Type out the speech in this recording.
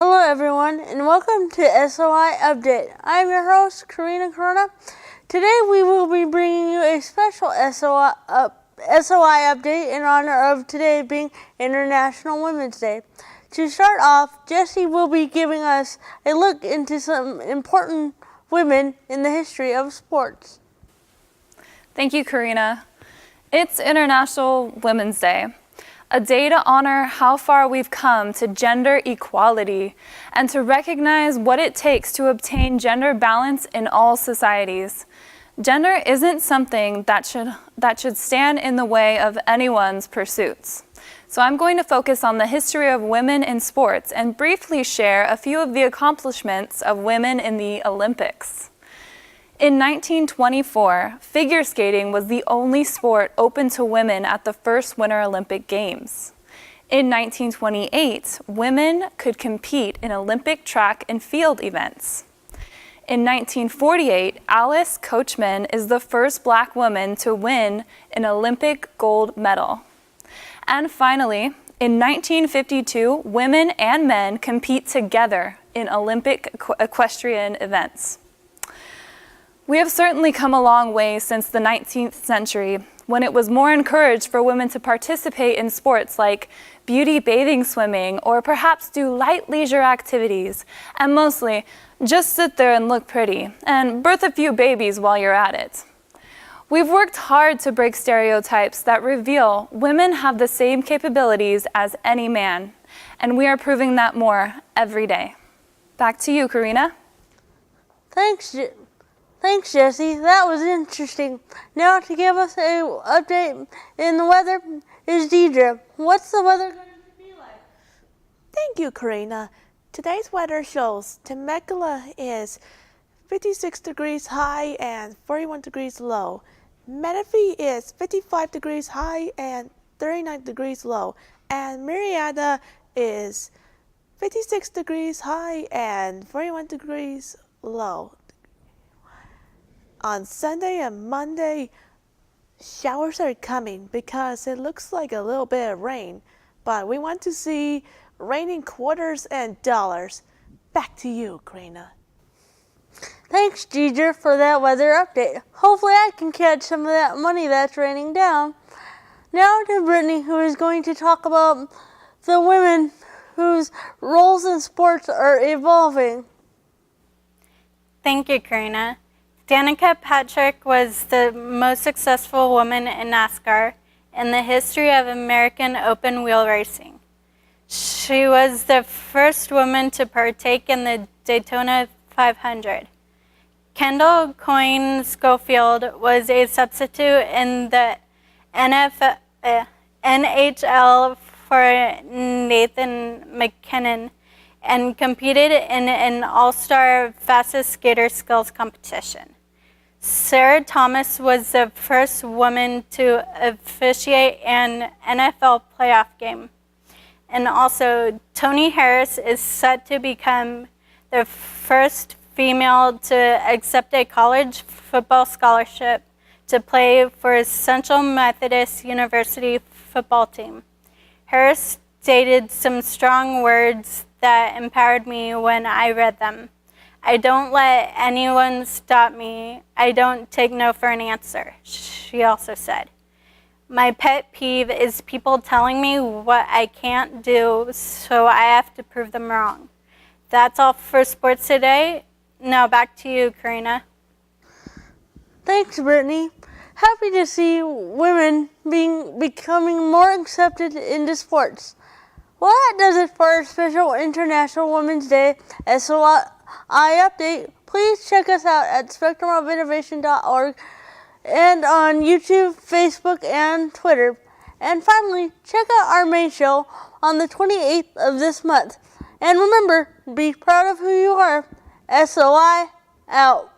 Hello everyone and welcome to SOI Update. I'm your host, Karina Corona. Today we will be bringing you a special SOI update in honor of today being International Women's Day. To start off, Jessie will be giving us a look into some important women in the history of sports. Thank you, Karina. It's International Women's Day, a day to honor how far we've come to gender equality and to recognize what it takes to obtain gender balance in all societies. Gender isn't something that should stand in the way of anyone's pursuits. So I'm going to focus on the history of women in sports and briefly share a few of the accomplishments of women in the Olympics. In 1924, figure skating was the only sport open to women at the first Winter Olympic Games. In 1928, women could compete in Olympic track and field events. In 1948, Alice Coachman is the first Black woman to win an Olympic gold medal. And finally, in 1952, women and men compete together in Olympic equestrian events. We have certainly come a long way since the 19th century, when it was more encouraged for women to participate in sports like beauty bathing swimming or perhaps do light leisure activities, and mostly just sit there and look pretty and birth a few babies while you're at it. We've worked hard to break stereotypes that reveal women have the same capabilities as any man, and we are proving that more every day. Back to you, Karina. Thanks, Jessie. That was interesting. Now to give us an update in the weather is Deidre. What's the weather going to be like? Thank you, Karina. Today's weather shows Temecula is 56 degrees high and 41 degrees low. Menifee is 55 degrees high and 39 degrees low. And Murrieta is 56 degrees high and 41 degrees low. On Sunday and Monday, showers are coming because it looks like a little bit of rain, but we want to see raining quarters and dollars. Back to you, Karina. Thanks, Deidre, for that weather update. Hopefully I can catch some of that money that's raining down. Now to Brittany, who is going to talk about the women whose roles in sports are evolving. Thank you, Karina. Danica Patrick was the most successful woman in NASCAR in the history of American open wheel racing. She was the first woman to partake in the Daytona 500. Kendall Coyne Schofield was a substitute in the NHL for Nathan McKinnon and competed in an all-star fastest skater skills competition. Sarah Thomas was the first woman to officiate an NFL playoff game. And also, Tony Harris is set to become the first female to accept a college football scholarship to play for Central Methodist University football team. Harris stated some strong words that empowered me when I read them. I don't let anyone stop me. I don't take no for an answer, she also said. My pet peeve is people telling me what I can't do, so I have to prove them wrong. That's all for sports today. Now back to you, Karina. Thanks, Brittany. Happy to see women becoming more accepted into sports. Well, that does it for our special International Women's Day SOI update. Please check us out at spectrumofinnovation.org and on YouTube, Facebook, and Twitter. And finally, check out our main show on the 28th of this month. And remember, be proud of who you are. SOI out.